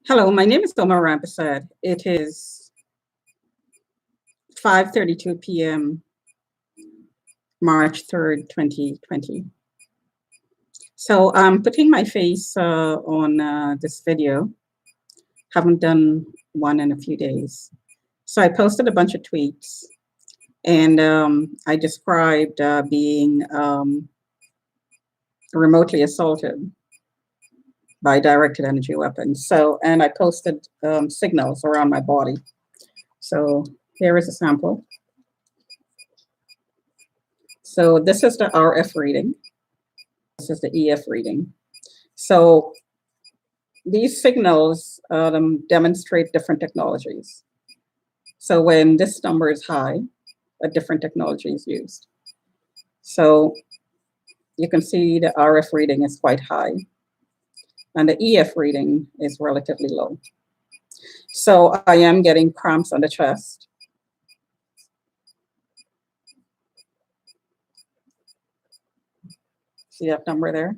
Hello, my name is Omar Rampersad. It is 5:32 p.m., March 3rd, 2020. So I'm putting my face on this video. Haven't done one in a few days. So I posted a bunch of tweets, and I described being remotely assaulted by directed energy weapons. And I posted signals around my body. So here is a sample. So this is the RF reading. This is the EF reading. So these signals demonstrate different technologies. So when this number is high, a different technology is used. So you can see the RF reading is quite high, and the EF reading is relatively low. So I am getting cramps on the chest. See that number there?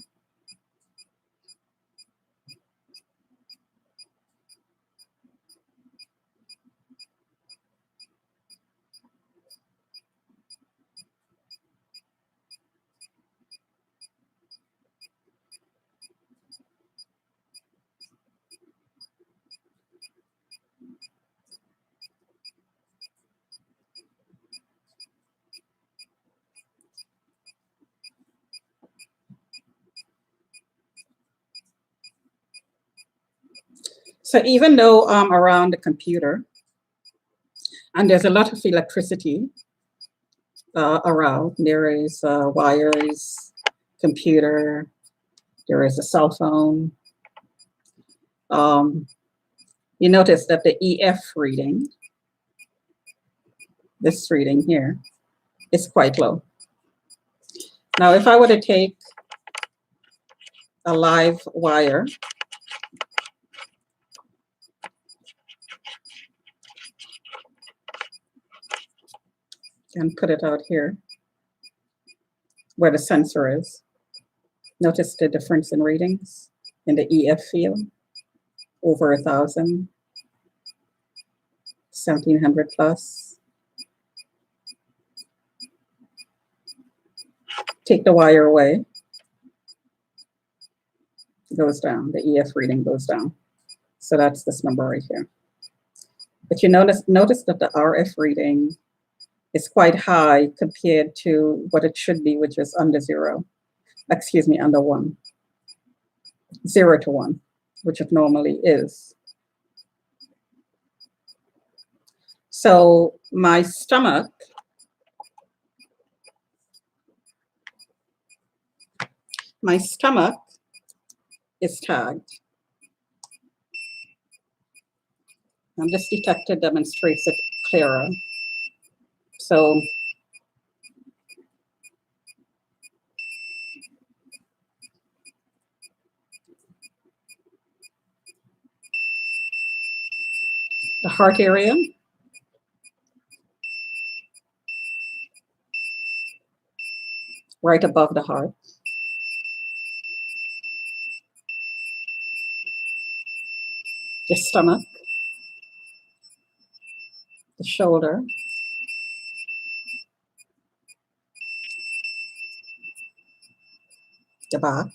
So even though I'm around the computer and there's a lot of electricity around, there is wires, computer, there is a cell phone. You notice that the EF reading, this reading here, is quite low. Now, if I were to take a live wire and put it out here where the sensor is, notice the difference in readings in the EF field, over 1,000, 1,700 plus. Take the wire away, it goes down, the EF reading goes down. So that's this number right here. But you notice that the RF reading is quite high compared to what it should be, which is under zero. Excuse me, under 1. 0 to 1, which it normally is. So my stomach is tagged. And this detector demonstrates it clearer. So the heart area, right above the heart. The stomach, the shoulder, the back,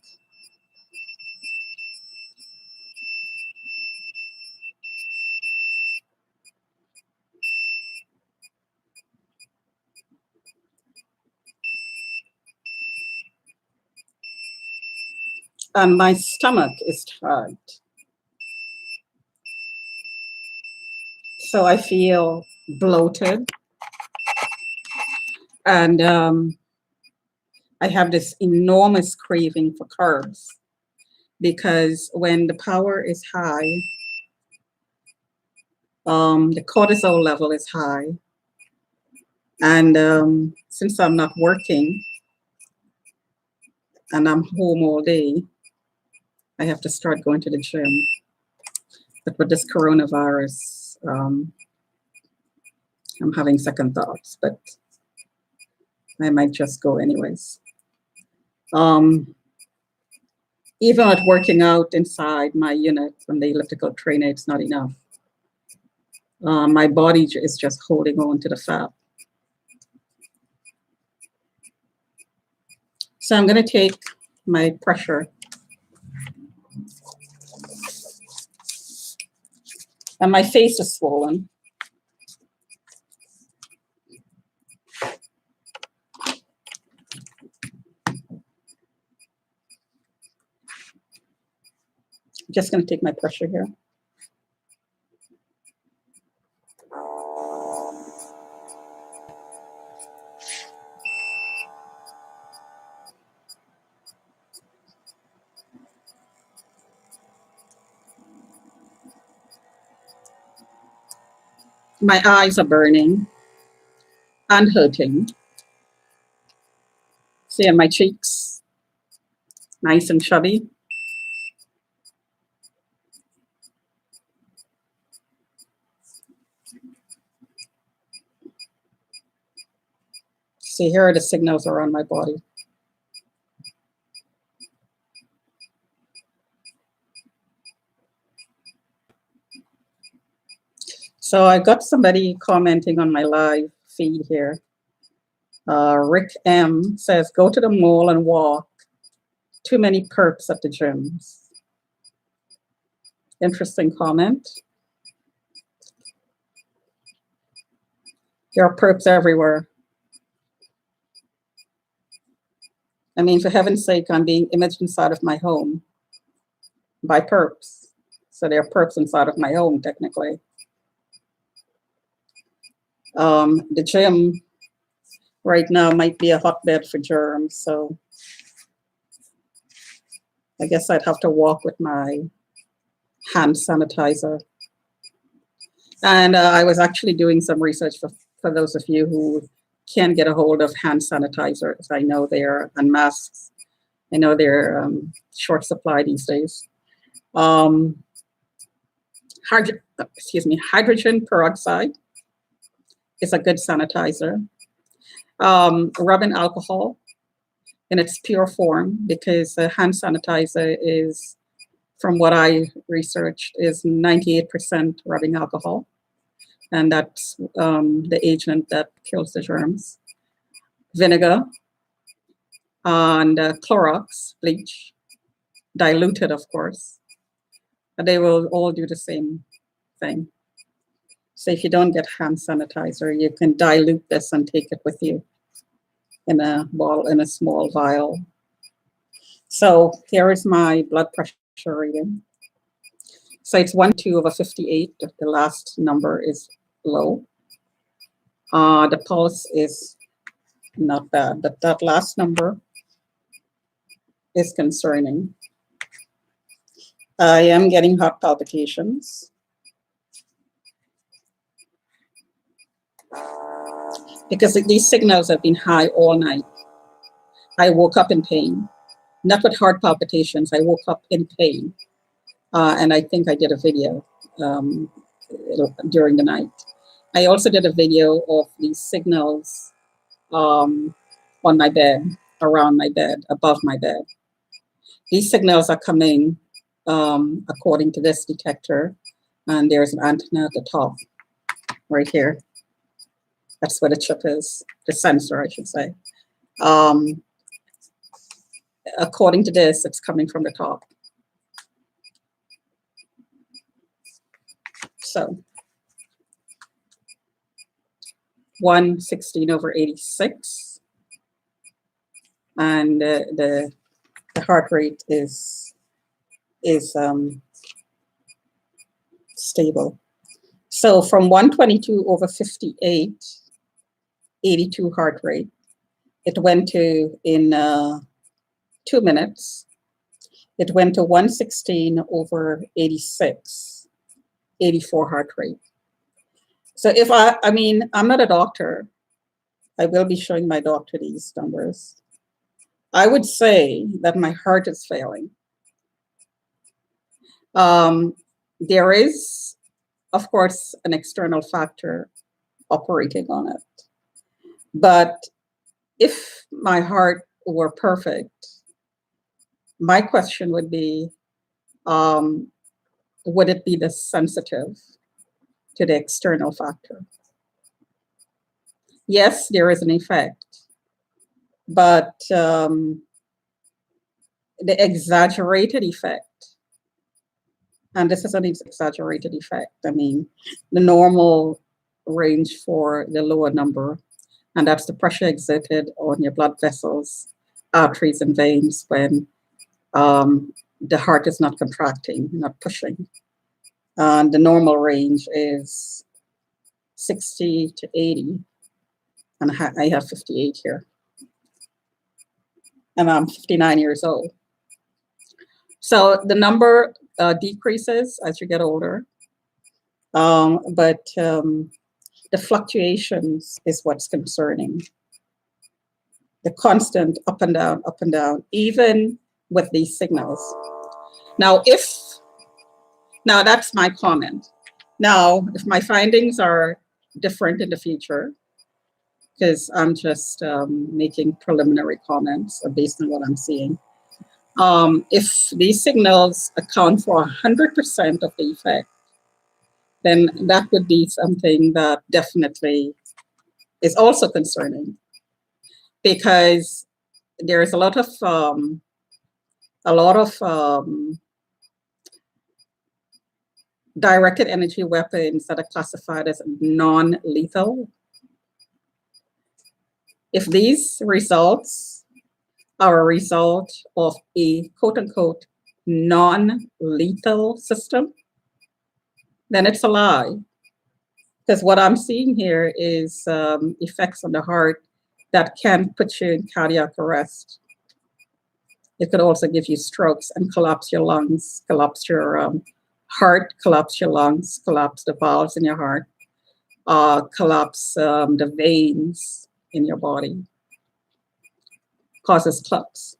and my stomach is tagged. So I feel bloated, and I have this enormous craving for carbs, because when the power is high, the cortisol level is high. And since I'm not working and I'm home all day, I have to start going to the gym. But with this coronavirus, I'm having second thoughts, but I might just go anyways. Even at working out inside my unit from the elliptical trainer, it's not enough. My body is just holding on to the fat. So I'm going to take my pressure and my face is swollen. Just going to take my pressure here. My eyes are burning and hurting. See, and my cheeks, nice and chubby. See, here are the signals around my body. So I got somebody commenting on my live feed here. Rick M says, go to the mall and walk. Too many perps at the gyms. Interesting comment. There are perps everywhere. I mean, for heaven's sake, I'm being imaged inside of my home by perps. So there are perps inside of my home, technically. The gym right now might be a hotbed for germs, so I guess I'd have to walk with my hand sanitizer. And I was actually doing some research for those of you who can get a hold of hand sanitizers. I know they're, and masks. I know they're short supply these days. Hydrogen peroxide is a good sanitizer. Rubbing alcohol in its pure form, because the hand sanitizer is, from what I researched, is 98% rubbing alcohol. And that's the agent that kills the germs. Vinegar and Clorox, bleach, diluted, of course. And they will all do the same thing. So if you don't get hand sanitizer, you can dilute this and take it with you in a bottle, in a small vial. So here is my blood pressure reading. So it's 102/58. The last number is low. The pulse is not bad, but that last number is concerning. I am getting heart palpitations. Because these signals have been high all night. I woke up in pain, not with heart palpitations. I woke up in pain. And I think I did a video during the night. I also did a video of these signals on my bed, around my bed, above my bed. These signals are coming according to this detector, and there's an antenna at the top, right here. That's where the chip is, the sensor, I should say. According to this, it's coming from the top. So 116/86, and the heart rate is stable. So from 122/58, 82 heart rate, it went to, in 2 minutes, it went to 116/86, 84 heart rate. So if I mean, I'm not a doctor. I will be showing my doctor these numbers. I would say that my heart is failing. There is, of course, an external factor operating on it. But if my heart were perfect, my question would be, would it be this sensitive to the external factor? Yes, there is an effect, but the exaggerated effect, and this is an exaggerated effect. I mean, the normal range for the lower number, and that's the pressure exerted on your blood vessels, arteries, and veins when the heart is not contracting, not pushing. And the normal range is 60 to 80, and I have 58 here. And I'm 59 years old. So the number decreases as you get older, but the fluctuations is what's concerning. The constant up and down, even with these signals. Now, that's my comment. Now, if my findings are different in the future, because I'm just making preliminary comments based on what I'm seeing. If these signals account for 100% of the effect, then that would be something that definitely is also concerning, because there is a lot of directed energy weapons that are classified as non-lethal. If these results are a result of a quote-unquote non-lethal system, then it's a lie. Because what I'm seeing here is effects on the heart that can put you in cardiac arrest. It could also give you strokes and collapse your lungs, collapse your heart, collapse your lungs, collapse the valves in your heart, collapse the veins in your body, causes clots.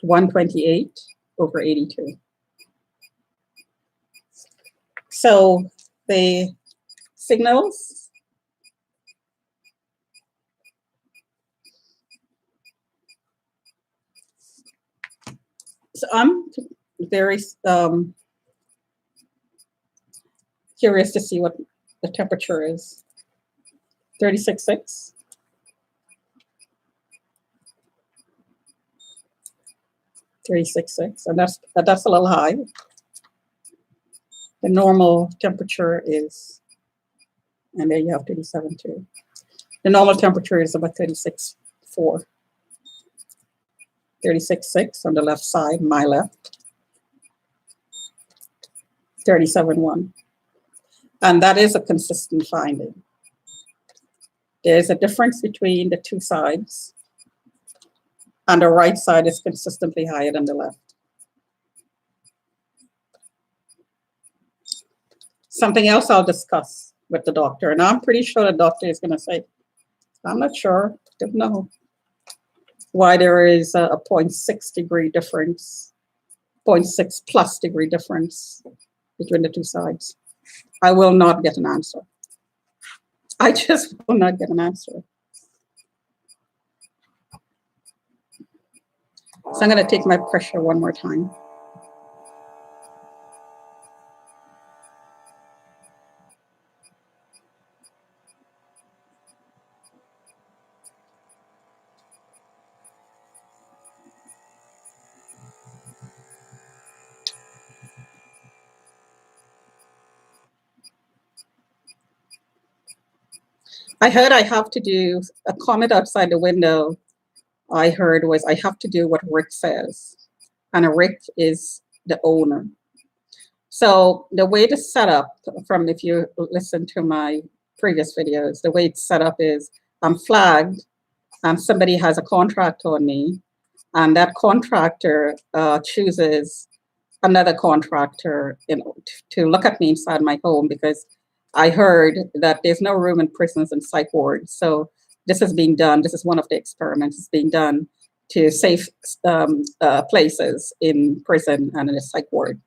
128/82. So the signals so I'm very curious to see what the temperature is. 36.6. 36.6, and that's a little high. The normal temperature is, and there you have 37.2. The normal temperature is about 36.4. 36.6 on the left side, my left. 37.1. And that is a consistent finding. There's a difference between the two sides, and the right side is consistently higher than the left. Something else I'll discuss with the doctor, and I'm pretty sure the doctor is going to say, I'm not sure, don't know why there is a 0.6 degree difference, 0.6 plus degree difference between the two sides. I will not get an answer. I just will not get an answer. So I'm going to take my pressure one more time. I heard I have to do a comment outside the window. I heard was I have to do what Rick says, and Rick is the owner. So the way to set up, from if you listen to my previous videos, the way it's set up is I'm flagged, and somebody has a contract on me, and that contractor chooses another contractor to look at me inside my home, because I heard that there's no room in prisons and psych wards. So this is being done. This is one of the experiments that's being done to safe places in prison and in a psych ward.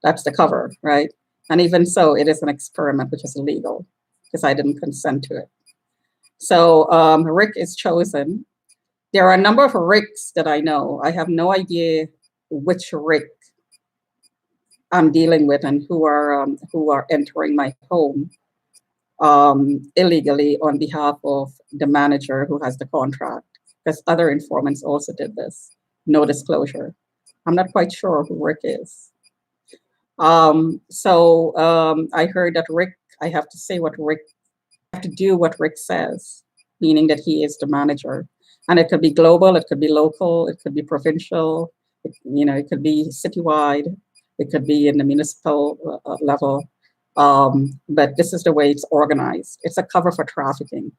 That's the cover, right? And even so, it is an experiment, which is illegal because I didn't consent to it. So Rick is chosen. There are a number of Ricks that I know. I have no idea which Rick I'm dealing with and who are entering my home illegally on behalf of the manager who has the contract, because other informants also did this. No disclosure. I'm not quite sure who Rick is. I heard that Rick, I have to say what Rick, I have to do what Rick says, meaning that he is the manager. And it could be global, it could be local, it could be provincial, it could be citywide, it could be in the municipal level. But this is the way it's organized. It's a cover for trafficking,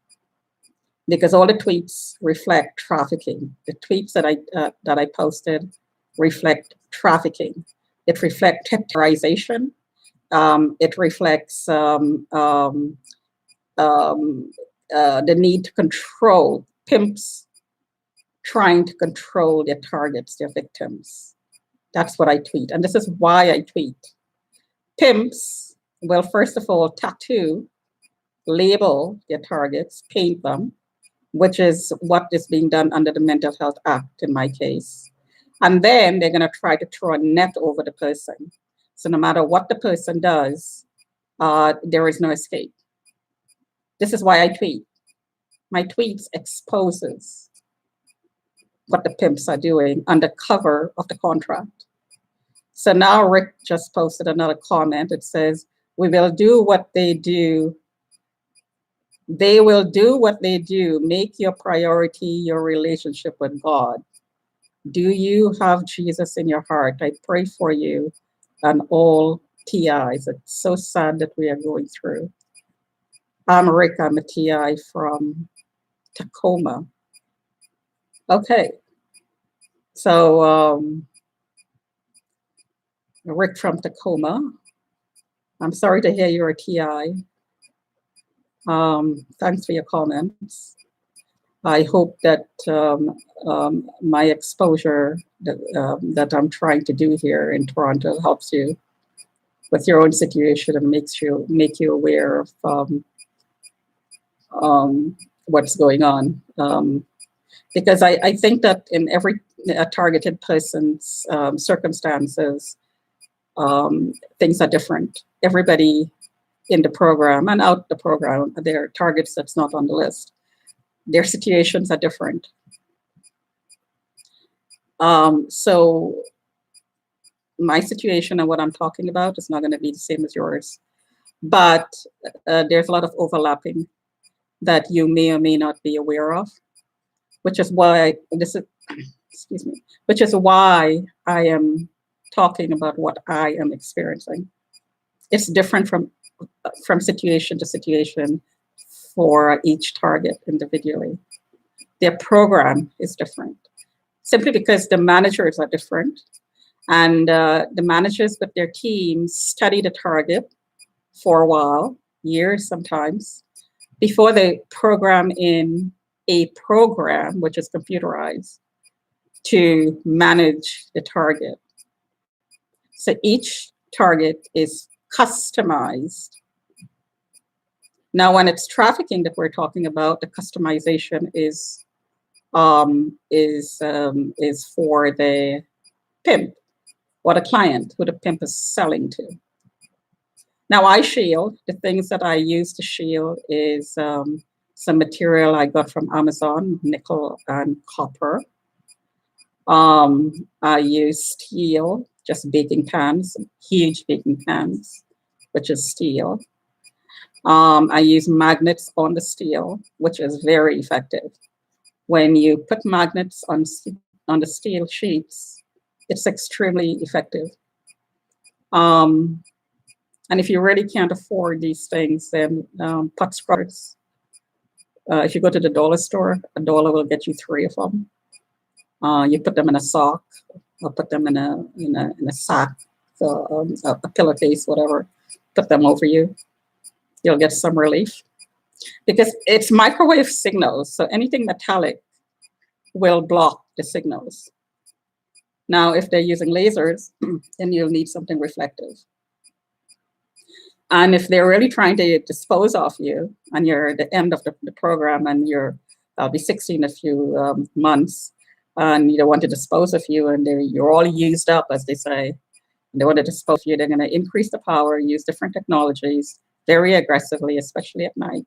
because all the tweets reflect trafficking. The tweets that I posted reflect trafficking. It reflects terrorization. It reflects the need to control pimps trying to control their targets, their victims. That's what I tweet. And this is why I tweet. Pimps will, first of all, tattoo, label their targets, paint them, which is what is being done under the Mental Health Act in my case. And then they're going to try to throw a net over the person. So no matter what the person does, there is no escape. This is why I tweet. My tweets exposes what the pimps are doing under cover of the contract. So now Rick just posted another comment. It says, "We will do what they do. They will do what they do. Make your priority your relationship with God. Do you have Jesus in your heart? I pray for you and all TIs." It's so sad that we are going through. I'm Rick, I'm a TI from Tacoma. Okay, so Rick from Tacoma, I'm sorry to hear you're a TI. Thanks for your comments. I hope that my exposure that I'm trying to do here in Toronto helps you with your own situation and make you aware of what's going on. Because I think that in every targeted person's circumstances, things are different. Everybody in the program and out the program, there are targets that's not on the list. Their situations are different. So my situation and what I'm talking about is not going to be the same as yours, but there's a lot of overlapping that you may or may not be aware of, which is why which is why I am talking about what I am experiencing. It's different from situation to situation for each target individually. Their program is different, simply because the managers are different, and the managers with their teams study the target for a while, years sometimes, before they program in a program which is computerized to manage the target. So each target is customized. Now, when it's trafficking that we're talking about, the customization is for the pimp or the client who the pimp is selling to. Now, I shield. The things that I use to shield is some material I got from Amazon, nickel and copper. I use steel, just baking pans, huge baking pans, which is steel. I use magnets on the steel, which is very effective. When you put magnets on the steel sheets, it's extremely effective. And if you really can't afford these things, then pot scrubbers. If you go to the dollar store, $1 will get you 3 of them. You put them in a sock, or put them in a sack, so a pillowcase, whatever. Put them over you. You'll get some relief, because it's microwave signals. So anything metallic will block the signals. Now, if they're using lasers, then you'll need something reflective. And if they're really trying to dispose of you and you're at the end of the program and you're I'll be 60 in a few months, and they want to dispose of you, and you're all used up, as they say. They want to dispose of you. They're going to increase the power, use different technologies very aggressively, especially at night,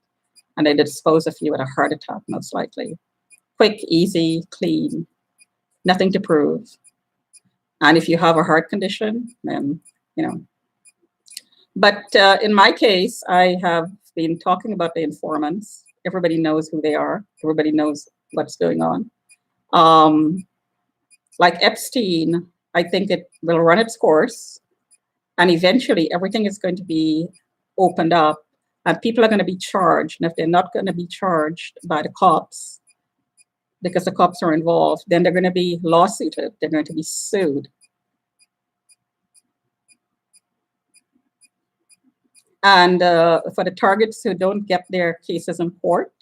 and they dispose of you with a heart attack, most likely. Quick, easy, clean, nothing to prove. And if you have a heart condition, then, you know. But in my case, I have been talking about the informants. Everybody knows who they are. Everybody knows what's going on. Like Epstein, I think it will run its course, and eventually everything is going to be opened up, and people are going to be charged. And if they're not going to be charged by the cops, because the cops are involved, then they're going to be lawsuited. They're going to be sued. And for the targets who don't get their cases in court,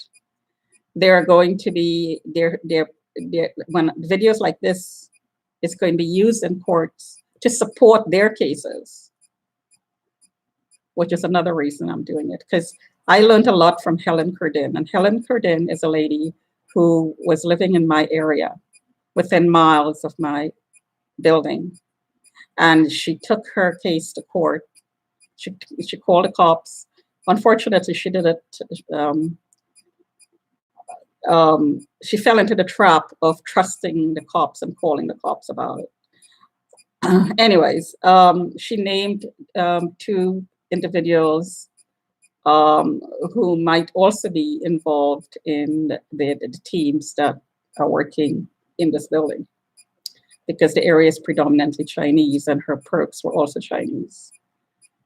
they're going to be, when videos like this is going to be used in courts to support their cases, which is another reason I'm doing it, because I learned a lot from Helen Curdin. And Helen Curdin is a lady who was living in my area, within miles of my building. And she took her case to court. She called the cops. Unfortunately, she did it. She fell into the trap of trusting the cops and calling the cops about it. Anyways, she named 2 individuals who might also be involved in the teams that are working in this building, because the area is predominantly Chinese, and her perps were also Chinese.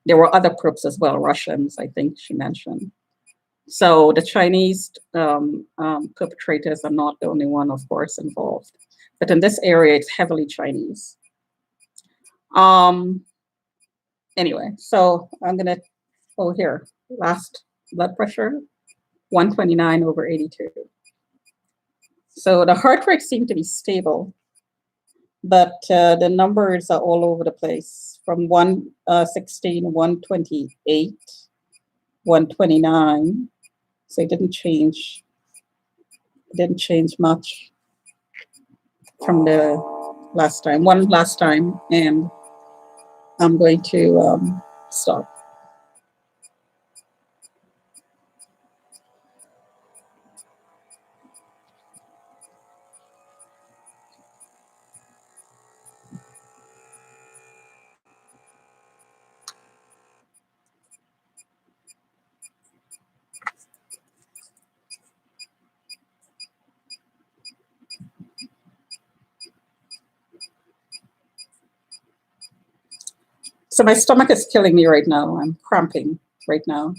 There were other perps as well, Russians, I think she mentioned. So the Chinese perpetrators are not the only one, of course, involved. But in this area, it's heavily Chinese. Anyway, so I'm gonna, here, last blood pressure, 129/82. So the heart rate seemed to be stable, but the numbers are all over the place, from 116, 128, 129. So it didn't change. It didn't change much from the last time. One last time, and I'm going to stop. So my stomach is killing me right now. I'm cramping right now.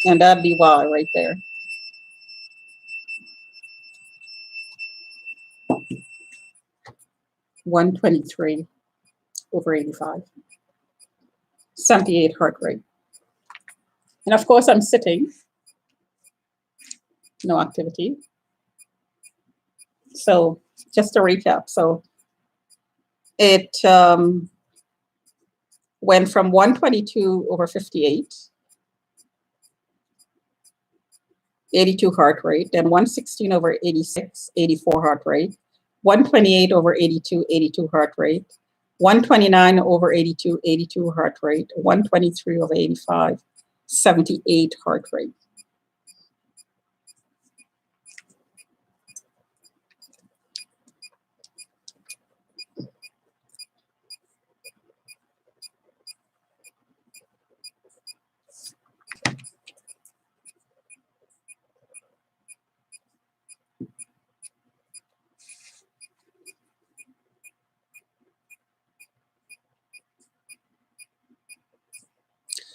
And that'd be why right there. (123/85). 78 heart rate. And of course I'm sitting, no activity. So just to recap, so it went from 122/58, 82 heart rate, then 116/86, 84 heart rate, 128/82, 82 heart rate, 129/82, 82 heart rate, 123/85, 78 heart rate.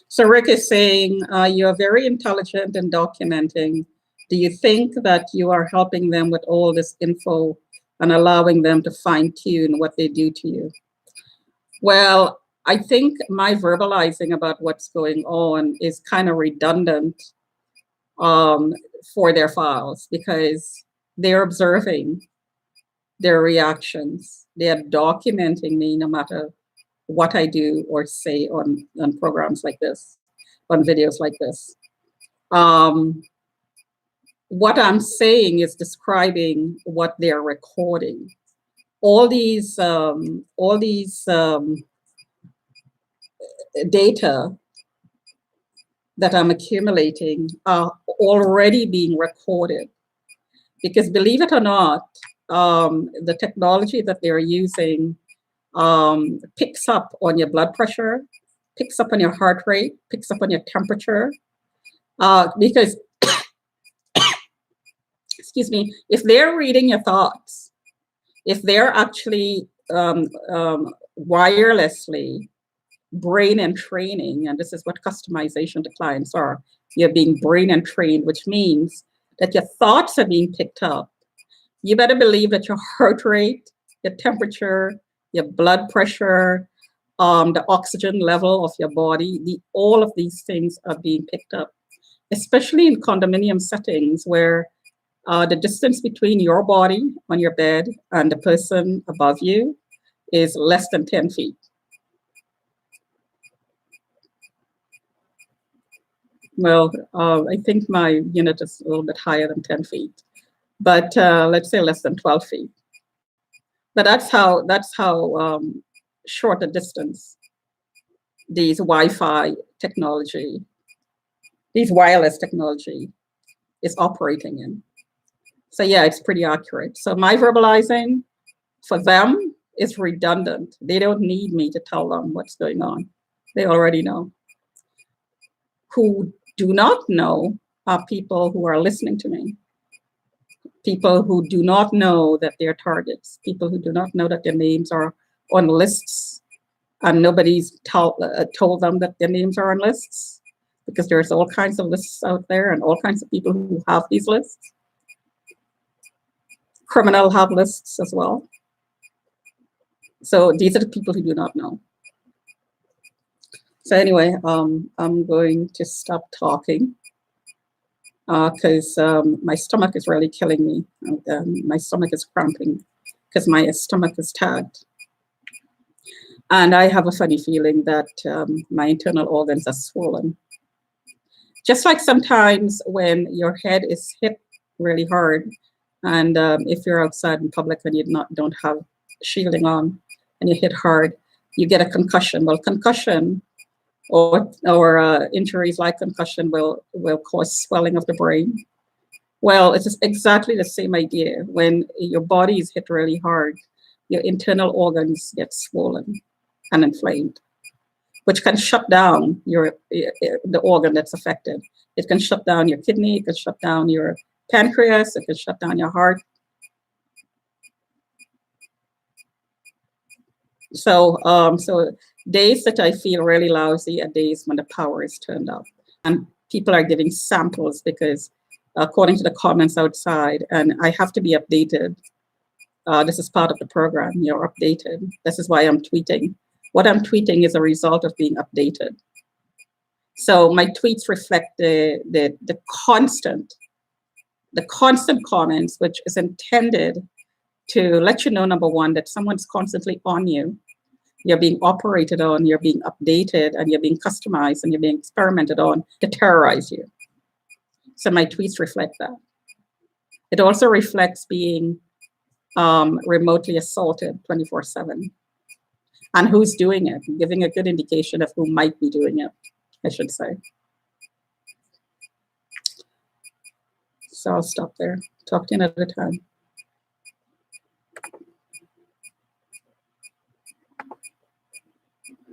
So Rick is saying, you're very intelligent in documenting. Do you think that you are helping them with all this info and allowing them to fine tune what they do to you? Well, I think my verbalizing about what's going on is kind of redundant for their files, because they're observing their reactions. They're documenting me no matter what I do or say on programs like this, on videos like this. What I'm saying is describing what they're recording. All these data that I'm accumulating are already being recorded. Because believe it or not, the technology that they're using picks up on your blood pressure, picks up on your heart rate, picks up on your temperature. Because, excuse me, if they're reading your thoughts, if they're actually wirelessly brain and training, and this is what customization to clients are, you're being brain and trained, which means that your thoughts are being picked up. You better believe that your heart rate, your temperature, your blood pressure, the oxygen level of your body, all of these things are being picked up, especially in condominium settings where the distance between your body on your bed and the person above you is less than 10 feet. Well, I think my unit is a little bit higher than 10 feet, but let's say less than 12 feet. But that's how short a distance these Wi-Fi technology, these wireless technology is operating in. So yeah, it's pretty accurate. So my verbalizing for them is redundant. They don't need me to tell them what's going on. They already know. Who do not know are people who are listening to me. People who do not know that they're targets. People who do not know that their names are on lists and nobody's told them that their names are on lists, because there's all kinds of lists out there and all kinds of people who have these lists. Criminal have lists as well. So these are the people who do not know. So anyway, I'm going to stop talking because my stomach is really killing me. My stomach is cramping because my stomach is tagged. And I have a funny feeling that my internal organs are swollen. Just like sometimes when your head is hit really hard, and if you're outside in public and you don't have shielding on and you hit hard, you get a concussion. Well, concussion or injuries like concussion will cause swelling of the brain. Well, it's exactly the same idea. When your body is hit really hard, your internal organs get swollen and inflamed, which can shut down the organ that's affected. It can shut down your kidney, it can shut down your pancreas, it can shut down your heart. So, so days that I feel really lousy are days when the power is turned off. And people are giving samples because according to the comments outside, and I have to be updated. This is part of the program, you're updated. This is why I'm tweeting. What I'm tweeting is a result of being updated. So my tweets reflect the constant comments, which is intended to let you know, number one, that someone's constantly on you. You're being operated on, you're being updated, and you're being customized, and you're being experimented on to terrorize you. So my tweets reflect that. It also reflects being remotely assaulted 24/7. And who's doing it, giving a good indication of who might be doing it, I should say. So I'll stop there. Talk to you another time.